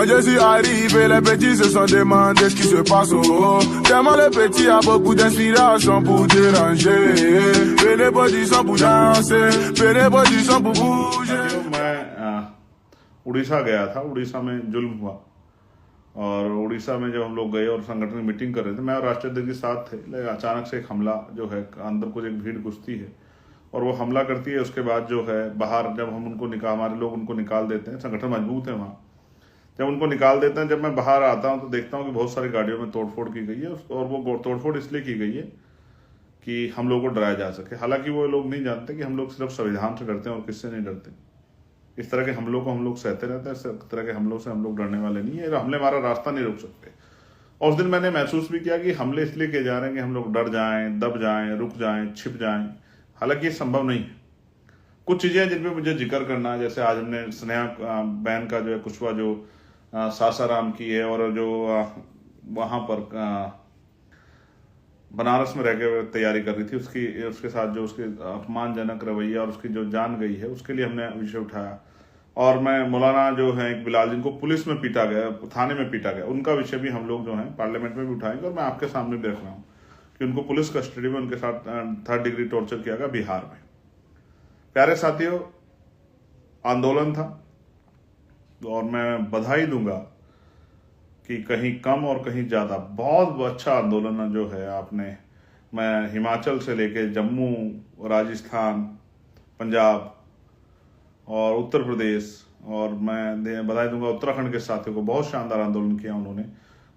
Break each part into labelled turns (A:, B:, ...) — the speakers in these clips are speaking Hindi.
A: Quand je suis arrivé, les petits se sont demandé ce qui se passe au haut. Tellement le petit a beaucoup d'inspiration pour déranger. Prenez position pour danser, prenez position pour bouger.
B: मैं उड़ीसा गया था, उड़ीसा में जुल्म हुआ और उड़ीसा में जब हम लोग गए और संगठन की मीटिंग कर रहे थे, मैं और राष्ट्रीय अध्यक्ष के साथ थे, लेकिन अचानक से एक हमला जो है, अंदर कुछ एक भीड़ घुसती है और वो हमला करती है। उसके बाद जो है बाहर जब हम उनको हमारे लोग उनको निकाल देते हैं, संगठन मजबूत है वहाँ, जब उनको निकाल देते हैं, जब मैं बाहर आता हूँ तो देखता हूँ कि बहुत सारी गाड़ियों में तोड़फोड़ की गई है और वो तोड़फोड़ इसलिए की गई है कि हम लोगों को डराया जा सके। हालांकि वो लोग नहीं जानते कि हम लोग सिर्फ संविधान से डरते हैं और किससे नहीं डरते। इस तरह के हमलों को हम लोग सहते रहते हैं, इस तरह के हमलों से हम लोग डरने वाले नहीं है। हमले हमारा रास्ता नहीं रोक सकते। और उस दिन मैंने महसूस भी किया कि हमले इसलिए किए जा रहे हैं कि हम लोग डर जाएं, दब जाएं, रुक जाएं, छिप जाएं। हालांकि ये संभव नहीं है। कुछ चीजें जिन पे मुझे जिक्र करना है, जैसे आज हमने स्नेहा बहन का जो है कुशवा जो सासाराम की है और जो वहां पर बनारस में रह के तैयारी कर रही थी, उसके साथ जो उसके अपमानजनक रवैया और उसकी जो जान गई है, उसके लिए हमने विषय उठाया। और मैं मौलाना जो है एक बिलाल, जिनको पुलिस में पीटा गया, थाने में पीटा गया, उनका विषय भी हम लोग जो है पार्लियामेंट में भी उठाएंगे और मैं आपके सामने भी रख रहा हूँ कि उनको पुलिस कस्टडी में उनके साथ 3rd डिग्री टॉर्चर किया गया बिहार में। प्यारे साथियों, आंदोलन था और मैं बधाई दूंगा कि कहीं कम और कहीं ज्यादा बहुत अच्छा आंदोलन जो है आपने, मैं हिमाचल से लेके जम्मू, राजस्थान, पंजाब और उत्तर प्रदेश, और मैं बधाई दूंगा उत्तराखंड के साथियों को, बहुत शानदार आंदोलन किया उन्होंने।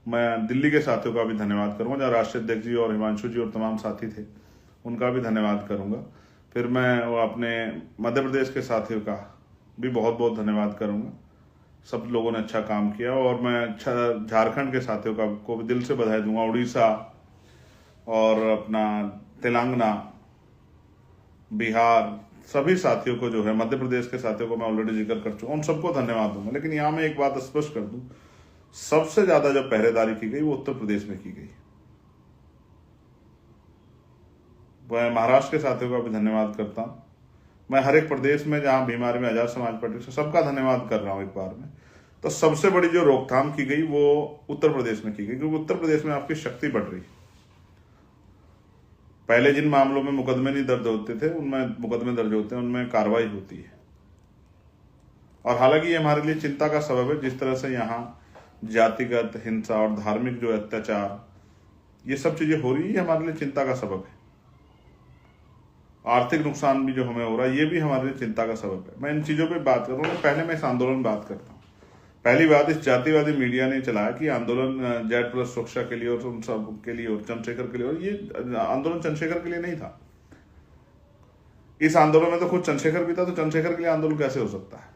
B: मैं दिल्ली के साथियों का भी धन्यवाद करूंगा, जहाँ राष्ट्रीय अध्यक्ष जी और हिमांशु जी और तमाम साथी थे, उनका भी धन्यवाद करूंगा। फिर मैं अपने मध्य प्रदेश के साथियों का भी बहुत बहुत धन्यवाद करूंगा। सब लोगों ने अच्छा काम किया। और मैं झारखंड के साथियों का को भी दिल से बधाई दूंगा, उड़ीसा और अपना तेलंगाना, बिहार, सभी साथियों को जो है, मध्य प्रदेश के साथियों को मैं ऑलरेडी जिक्र कर चुका हूं, उन सबको धन्यवाद दूंगा। लेकिन यहां मैं एक बात स्पष्ट कर दूं, सबसे ज्यादा जो पहरेदारी की गई वो उत्तर प्रदेश में की गई। मैं महाराष्ट्र के साथियों का भी धन्यवाद करता हूं। मैं हर एक प्रदेश में जहां बीमारी में आजाद समाज पार्टी से सबका धन्यवाद कर रहा हूं एक बार में। तो सबसे बड़ी जो रोकथाम की गई वो उत्तर प्रदेश में की गई, क्योंकि उत्तर प्रदेश में आपकी शक्ति बढ़ रही है। पहले जिन मामलों में मुकदमे नहीं दर्ज होते थे, उनमें मुकदमे दर्ज होते हैं, उनमें कार्रवाई होती है। और हालांकि ये हमारे लिए चिंता का सबब है, जिस तरह से यहाँ जातिगत हिंसा और धार्मिक जो अत्याचार, ये सब चीजें हो रही है, हमारे लिए चिंता का सबब है। आर्थिक नुकसान भी जो हमें हो रहा है, ये भी हमारे लिए चिंता का सबब है। मैं इन चीजों पे बात करूंगा। पहले मैं इस आंदोलन बात करता हूँ। पहली बात, इस जातिवादी मीडिया ने चलाया कि आंदोलन जेड प्लस सुरक्षा के लिए और उन सब के लिए और चंद्रशेखर के लिए, और ये आंदोलन चंद्रशेखर के लिए नहीं था। इस आंदोलन में तो खुद चंद्रशेखर भी था, तो चंद्रशेखर के लिए आंदोलन कैसे हो सकता है?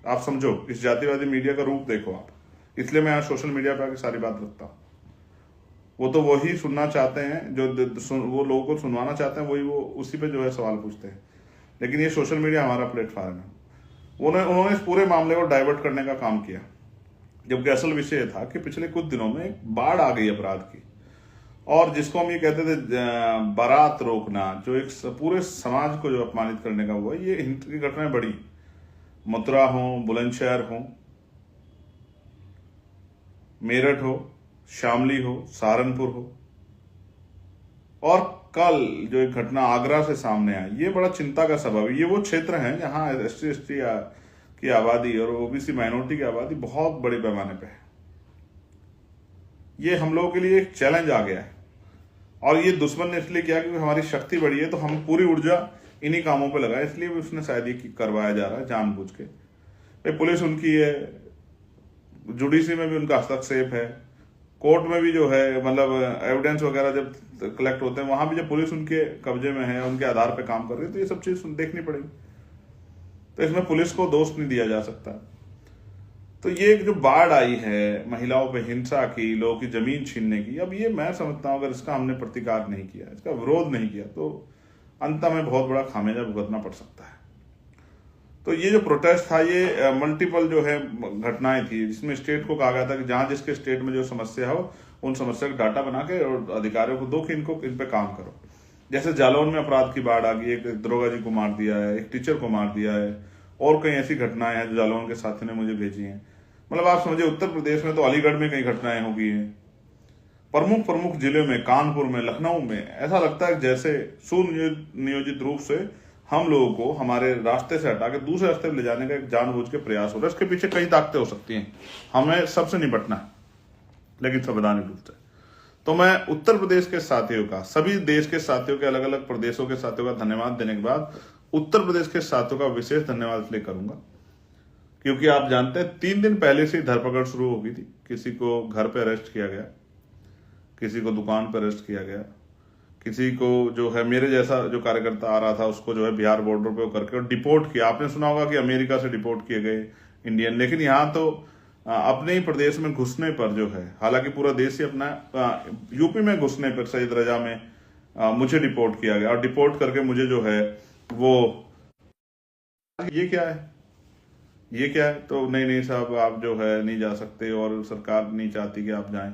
B: आप समझो, इस जातिवादी मीडिया का रूप देखो आप। इसलिए मैं आज सोशल मीडिया पर आके सारी बात रखता हूँ। वो तो वही सुनना चाहते हैं जो वो लोगों को सुनवाना चाहते हैं, वही वो उसी पे जो है सवाल पूछते हैं। लेकिन ये सोशल मीडिया हमारा प्लेटफॉर्म है। उन्होंने इस पूरे मामले को डाइवर्ट करने का काम किया, जबकि असल विषय था कि पिछले कुछ दिनों में एक बाढ़ आ गई अपराध की, और जिसको हम ये कहते थे बारात रोकना, जो एक पूरे समाज को जो अपमानित करने का हुआ, ये हिंसा की घटनाएं बड़ी, मथुरा हो, बुलंदशहर हो, मेरठ हो, शामली हो, सहारनपुर हो, और कल जो एक घटना आगरा से सामने आई, ये बड़ा चिंता का सबब है। ये वो क्षेत्र हैं जहां SC/ST की आबादी और OBC माइनॉरिटी की आबादी बहुत बड़े पैमाने पे है। ये हम लोगों के लिए एक चैलेंज आ गया है, और ये दुश्मन ने इसलिए किया क्योंकि हमारी शक्ति बढ़ी है, तो हम पूरी ऊर्जा इन्हीं कामों पे लगाए, इसलिए भी उसने शायद ये करवाया जा रहा है जानबूझ के। भाई पुलिस उनकी है, जुडिशरी में भी उनका हस्तक्षेप है, कोर्ट में भी जो है, मतलब एविडेंस वगैरह जब कलेक्ट होते हैं, वहां भी जब पुलिस उनके कब्जे में है, उनके आधार पे काम कर रही है, तो ये सब चीज देखनी पड़ेगी। तो इसमें पुलिस को दोष नहीं दिया जा सकता। तो ये जो बाढ़ आई है महिलाओं पे हिंसा की, लोगों की जमीन छीनने की, अब ये मैं समझता हूं अगर इसका हमने प्रतिकार नहीं किया, इसका विरोध नहीं किया, तो अंत में बहुत बड़ा खामियाजा भुगतना पड़ सकता है। तो ये जो प्रोटेस्ट था, ये मल्टीपल जो है घटनाएं थी, जिसमें स्टेट को कहा गया था कि जहां जिसके स्टेट में जो समस्या हो, उन समस्या का डाटा बना के और अधिकारियों को दो कि इन पे काम करो। जैसे जालौन में अपराध की बाढ़ आ गई, एक दरोगा जी को मार दिया है, एक टीचर को मार दिया है, और कई ऐसी घटनाएं हैं जो जालौन के साथियों ने मुझे भेजी हैं। मतलब आप समझिए उत्तर प्रदेश में तो अलीगढ़ में कई घटनाएं हो गई हैं, प्रमुख प्रमुख जिलों में, कानपुर में, लखनऊ में, ऐसा लगता है जैसे सुनियोजित रूप से हम लोगों को हमारे रास्ते से हटा के दूसरे रास्ते पर ले जाने का एक जानबूझ के प्रयास हो रहा है। इसके पीछे कई ताकतें हो सकती हैं, हमें सबसे निपटना है, लेकिन संवैधानिक रूप से। तो मैं उत्तर प्रदेश के साथियों का, सभी देश के साथियों के, अलग अलग प्रदेशों के साथियों का धन्यवाद देने के बाद उत्तर प्रदेश के साथियों का विशेष धन्यवाद इसलिए करूंगा क्योंकि आप जानते हैं 3 दिन पहले से धरपकड़ शुरू हो गई थी। किसी को घर पे अरेस्ट किया गया, किसी को दुकान पर अरेस्ट किया गया, किसी को जो है मेरे जैसा जो कार्यकर्ता आ रहा था उसको जो है बिहार बॉर्डर पे करके और डिपोर्ट किया। आपने सुना होगा कि अमेरिका से डिपोर्ट किए गए इंडियन, लेकिन यहाँ तो अपने ही प्रदेश में घुसने पर जो है, हालांकि पूरा देश ही अपना, यूपी में घुसने पर सईद रजा में मुझे डिपोर्ट किया गया और डिपोर्ट करके मुझे जो है वो ये क्या है, ये क्या है, तो नहीं साहब आप जो है नहीं जा सकते और सरकार नहीं चाहती कि आप जाएं।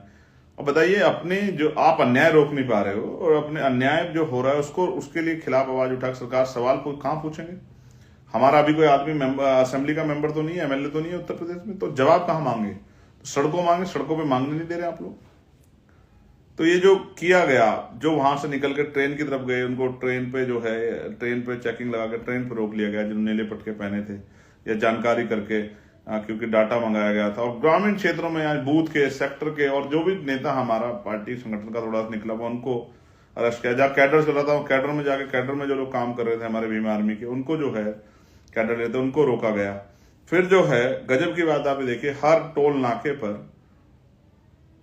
B: और बताइए, अपने जो आप अन्याय रोक नहीं पा रहे हो और अपने अन्याय जो हो रहा है उसको, उसके लिए खिलाफ आवाज उठा सरकार सवाल कहां पूछेंगे? हमारा अभी कोई आदमी असेंबली का मेंबर तो नहीं है, एमएलए तो नहीं है उत्तर प्रदेश में, तो जवाब कहां मांगे? तो सड़कों मांगे, सड़कों पे मांगने नहीं दे रहे आप लोग। तो ये जो किया गया, जो वहां से निकल के ट्रेन की तरफ गए उनको ट्रेन पे जो है, ट्रेन पे चेकिंग लगा के ट्रेन पे रोक लिया गया जिन्होंने नीले पटके पहने थे, या जानकारी करके क्योंकि डाटा मंगाया गया था। और ग्रामीण क्षेत्रों में आज बूथ के, सेक्टर के और जो भी नेता हमारा पार्टी संगठन का थोड़ा सा निकला हुआ उनको अरेस्ट किया। जहाँ कैडर चल रहा था, कैडर में जाके, कैडर में जो लोग काम कर रहे थे हमारे भीम आर्मी के, उनको जो है कैडर लेते उनको रोका गया। फिर जो है गजब की बात आप देखिए, हर टोल नाके पर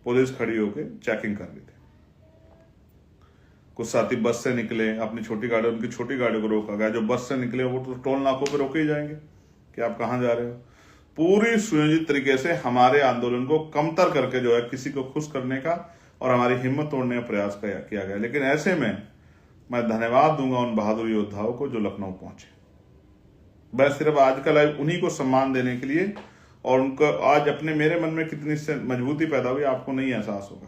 B: पुलिस खड़ी होकर चेकिंग कर रही थी। कुछ साथी बस से निकले, अपनी छोटी गाड़ी, उनकी छोटी गाड़ी को रोका गया। जो बस से निकले वो तो टोल नाकों पे रोके ही जाएंगे कि आप कहां जा रहे हो। पूरी सुनियोजित तरीके से हमारे आंदोलन को कमतर करके जो है किसी को खुश करने का और हमारी हिम्मत तोड़ने का प्रयास किया गया। लेकिन ऐसे में मैं धन्यवाद दूंगा उन बहादुर योद्धाओं को जो लखनऊ पहुंचे। मैं सिर्फ आज का लाइव उन्हीं को सम्मान देने के लिए, और उनको आज अपने, मेरे मन में कितनी मजबूती पैदा हुई आपको नहीं एहसास होगा।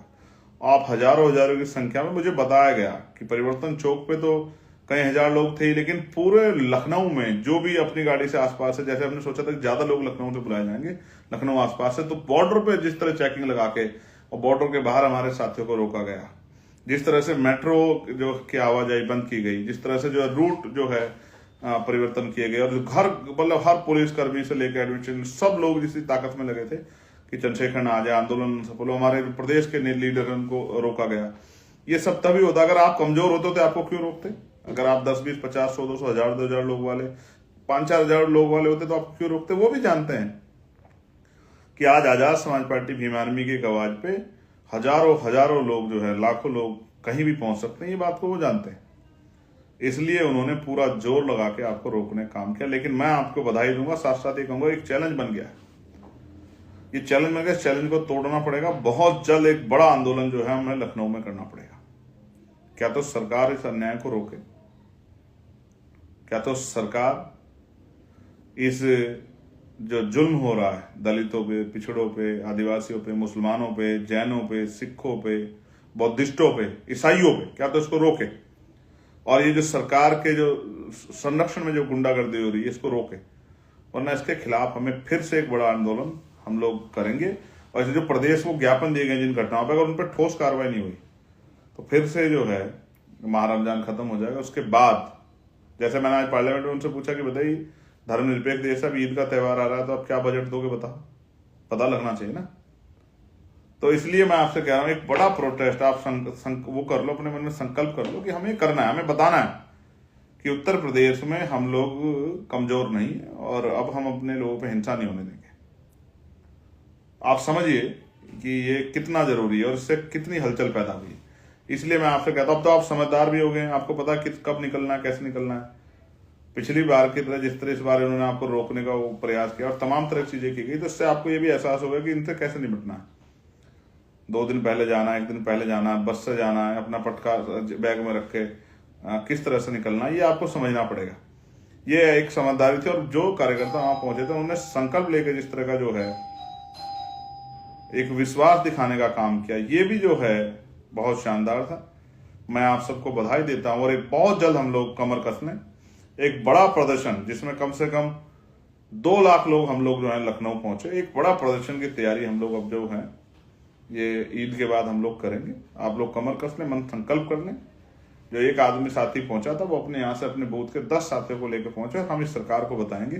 B: आप हजारों की संख्या में, मुझे बताया गया कि परिवर्तन चौक पे तो कई हजार लोग थे, लेकिन पूरे लखनऊ में जो भी अपनी गाड़ी से आसपास से, जैसे हमने सोचा था कि ज्यादा लोग लखनऊ से बुलाए जाएंगे, लखनऊ आसपास से, तो बॉर्डर पे जिस तरह चेकिंग लगा के और बॉर्डर के बाहर हमारे साथियों को रोका गया, जिस तरह से मेट्रो जो की आवाजाही बंद की गई, जिस तरह से जो रूट जो है परिवर्तन किए गए, और घर मतलब हर पुलिस कर्मी से लेकर एडमिनिस्ट्रेशन सब लोग जिस ताकत में लगे थे कि चंद्रशेखर आ जाए, आंदोलन सफल हो, हमारे प्रदेश के लीडर को रोका गया। ये सब तभी होता, अगर आप कमजोर होते तो आपको क्यों रोकते? अगर आप 10, 20, 50, 100, 200, 1000, 2000 लोग वाले, 5-4 हजार लोग वाले होते तो आप क्यों रोकते? वो भी जानते हैं कि आज आजाद समाज पार्टी भीम आर्मी की आवाज पे हजारों लोग जो है, लाखों लोग कहीं भी पहुंच सकते हैं, ये बात को वो जानते हैं। इसलिए उन्होंने पूरा जोर लगा के आपको रोकने का काम किया। लेकिन मैं आपको बधाई दूंगा, साथ साथ ये कहूंगा, एक चैलेंज बन गया है, ये चैलेंज बन गया, इस चैलेंज को तोड़ना पड़ेगा। बहुत जल्द एक बड़ा आंदोलन जो है हमें लखनऊ में करना पड़ेगा। क्या तो सरकार इस अन्याय को रोके, क्या तो सरकार इस जो जुल्म हो रहा है दलितों पे, पिछड़ों पे, आदिवासियों पे, मुसलमानों पे, जैनों पे, सिखों पे, बौद्धिस्टों पे, ईसाइयों पे, क्या तो इसको रोके। और ये जो सरकार के जो संरक्षण में जो गुंडागर्दी हो रही है इसको रोके, वरना इसके खिलाफ हमें फिर से एक बड़ा आंदोलन हम लोग करेंगे। और जो प्रदेश को ज्ञापन दिए गए जिन घटनाओं पर, अगर उन पर ठोस कार्रवाई नहीं हुई तो फिर से जो है माह रमजान खत्म हो जाएगा। उसके बाद जैसे मैंने आज पार्लियामेंट में उनसे पूछा कि बताइए, धर्मनिरपेक्ष देश है, ईद का त्यौहार आ रहा है, तो आप क्या बजट दोगे, पता लगना चाहिए ना। तो इसलिए मैं आपसे कह रहा हूं, एक बड़ा प्रोटेस्ट आप वो कर लो, अपने मन में संकल्प कर लो कि हमें करना है, हमें बताना है कि उत्तर प्रदेश में हम लोग कमजोर नहीं है और अब हम अपने लोगों पे हिंसा नहीं होने देंगे। आप समझिए कि ये कितना जरूरी है और इससे कितनी हलचल पैदा हुई है। इसलिए मैं आपसे कहता हूं, अब तो आप समझदार भी हो गए, आपको पता है कब निकलना है, कैसे निकलना है। पिछली बार की तरह जिस तरह इस बार उन्होंने आपको रोकने का वो प्रयास किया और तमाम तरह की चीजें की गई, तो इससे आपको ये भी एहसास होगा कि इनसे कैसे निपटना है। 2 दिन पहले जाना है, 1 दिन पहले जाना है, बस से जाना है, अपना पटका बैग में रख के किस तरह से निकलना है, ये आपको समझना पड़ेगा। ये एक समझदारी थी। और जो कार्यकर्ता वहां पहुंचे थे उन्होंने संकल्प लेकर जिस तरह का जो है एक विश्वास दिखाने का काम किया, ये भी जो है बहुत शानदार था। मैं आप सबको बधाई देता हूं। और एक बहुत जल्द हम लोग कमर कस लें, एक बड़ा प्रदर्शन जिसमें कम से कम 2 लाख लोग हम लोग जो है लखनऊ पहुंचे। एक बड़ा प्रदर्शन की तैयारी हम लोग अब जो है ये ईद के बाद हम लोग करेंगे। आप लोग कमर कस लें, मन संकल्प कर लें। जो एक आदमी साथी पहुंचा था वो अपने यहाँ से अपने बूथ के 10 साथियों को लेकर पहुंचे, और हम इस सरकार को बताएंगे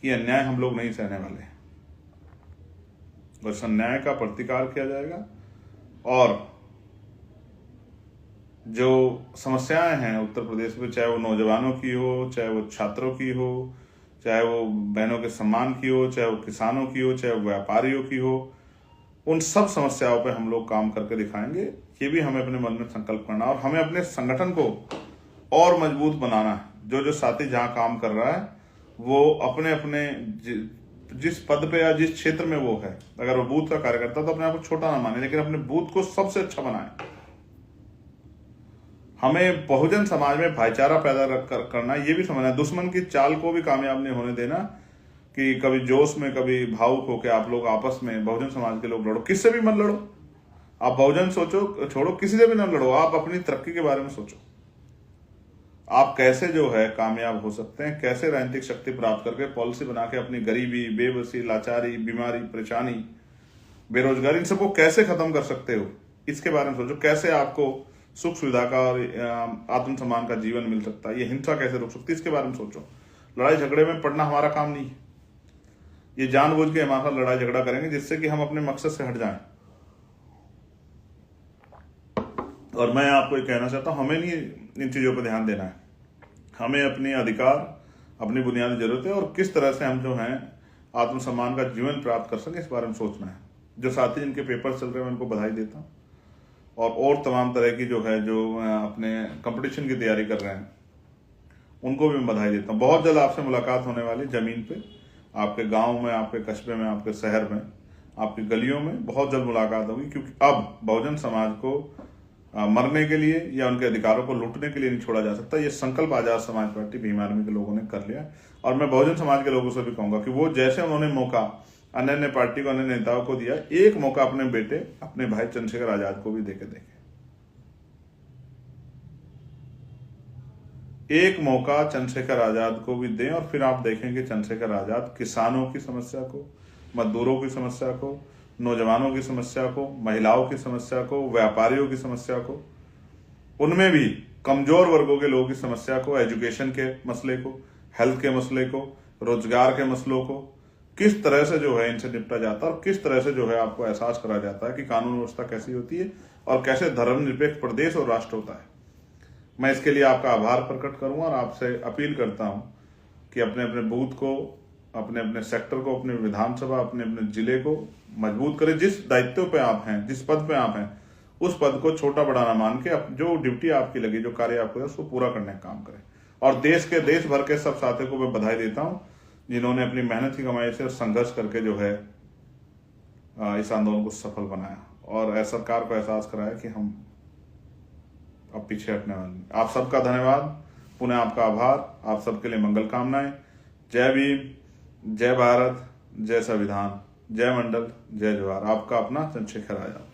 B: कि अन्याय हम लोग नहीं सहने वाले, और इस अन्याय का प्रतिकार किया जाएगा। और जो समस्याएं हैं उत्तर प्रदेश में, चाहे वो नौजवानों की हो, चाहे वो छात्रों की हो, चाहे वो बहनों के सम्मान की हो, चाहे वो किसानों की हो, चाहे वो व्यापारियों की हो, उन सब समस्याओं पे हम लोग काम करके दिखाएंगे। ये भी हमें अपने मन में संकल्प करना, और हमें अपने संगठन को और मजबूत बनाना है। जो जो साथी जहां काम कर रहा है वो अपने अपने जिस पद पे या जिस क्षेत्र में वो है, अगर वो बूथ का कार्यकर्ता तो अपने आप को छोटा ना माने, लेकिन अपने बूथ को सबसे अच्छा बनाए। हमें बहुजन समाज में भाईचारा पैदा करना, ये भी समझना, दुश्मन की चाल को भी कामयाब नहीं होने देना कि कभी जोश में कभी भावुक होकर आप लोग आपस में बहुजन समाज के लोग लड़ो। किससे भी मत लड़ो, आप बहुजन सोचो, छोड़ो, किसी से भी ना लड़ो, आप अपनी तरक्की के बारे में सोचो। आप कैसे जो है कामयाब हो सकते हैं, कैसे राजनीतिक शक्ति प्राप्त करके पॉलिसी बना के अपनी गरीबी, बेबसी, लाचारी, बीमारी, परेशानी, बेरोजगारी, इन सबको कैसे खत्म कर सकते हो, इसके बारे में सोचो। कैसे आपको सुख सुविधा का और आत्मसम्मान का जीवन मिल सकता है, ये हिंसा कैसे रोक सकती है, इसके बारे में सोचो। लड़ाई झगड़े में पड़ना हमारा काम नहीं है। ये जानबूझ के हमारे साथ लड़ाई झगड़ा करेंगे जिससे कि हम अपने मकसद से हट जाएं। और मैं आपको ये कहना चाहता हूं, हमें नहीं इन चीजों पर ध्यान देना है। हमें अपने अधिकार, अपनी बुनियादी जरूरतें और किस तरह से हम जो हैं आत्मसम्मान का जीवन प्राप्त कर सकें, इस बारे में सोचना है। जो साथी जिनके पेपर चल रहे हैं मैं उनको बधाई देता हूँ, और तमाम तरह की जो है जो अपने कंपटीशन की तैयारी कर रहे हैं उनको भी मैं बधाई देता हूँ। बहुत जल्द आपसे मुलाकात होने वाली, जमीन पे, आपके गांव में, आपके कस्बे में, आपके शहर में, आपकी गलियों में बहुत जल्द मुलाकात होगी। क्योंकि अब बहुजन समाज को मरने के लिए या उनके अधिकारों को लूटने के लिए नहीं छोड़ा जा सकता। ये संकल्प आजाद समाज पार्टी भीम आर्मी के लोगों ने कर लिया। और मैं बहुजन समाज के लोगों से भी कहूंगा कि वो जैसे उन्होंने मौका अन्य अन्य पार्टी को, अन्य नेताओं को दिया, एक मौका अपने बेटे, अपने भाई चंद्रशेखर आजाद को भी देके देखें। एक मौका चंद्रशेखर आजाद को भी दें, और फिर आप देखेंगे चंद्रशेखर आजाद किसानों की समस्या को, मजदूरों की समस्या को, नौजवानों की समस्या को, महिलाओं की समस्या को, व्यापारियों की समस्या को, उनमें भी कमजोर वर्गों के लोगों की समस्या को, एजुकेशन के मसले को, हेल्थ के मसले को, रोजगार के मसलों को किस तरह से जो है इनसे निपटा जाता है, और किस तरह से जो है आपको एहसास कराया जाता है कि कानून व्यवस्था कैसी होती है और कैसे धर्मनिरपेक्ष प्रदेश और राष्ट्र होता है। मैं इसके लिए आपका आभार प्रकट करूंगा और आपसे अपील करता हूं कि अपने अपने बूथ को, अपने अपने सेक्टर को, अपने विधानसभा, अपने अपने जिले को मजबूत करें। जिस दायित्व पे आप हैं, जिस पद पे आप हैं, उस पद को छोटा बड़ा ना मान के जो ड्यूटी आपकी लगी, जो कार्य आपको है, उसको पूरा करने का काम करें। और देश भर के सब साथियों को मैं बधाई देता हूं जिन्होंने अपनी मेहनत की कमाई से संघर्ष करके जो है इस आंदोलन को सफल बनाया और सरकार को एहसास कराया कि हम अब पीछे हटने वाले नहीं। आप सबका धन्यवाद, पुनः आपका आभार, आप सबके लिए मंगल कामनाएं। जय भीम, जय भारत, जय संविधान, जय मंडल, जय जवाहर। आपका अपना चंद्रशेखर आजाद।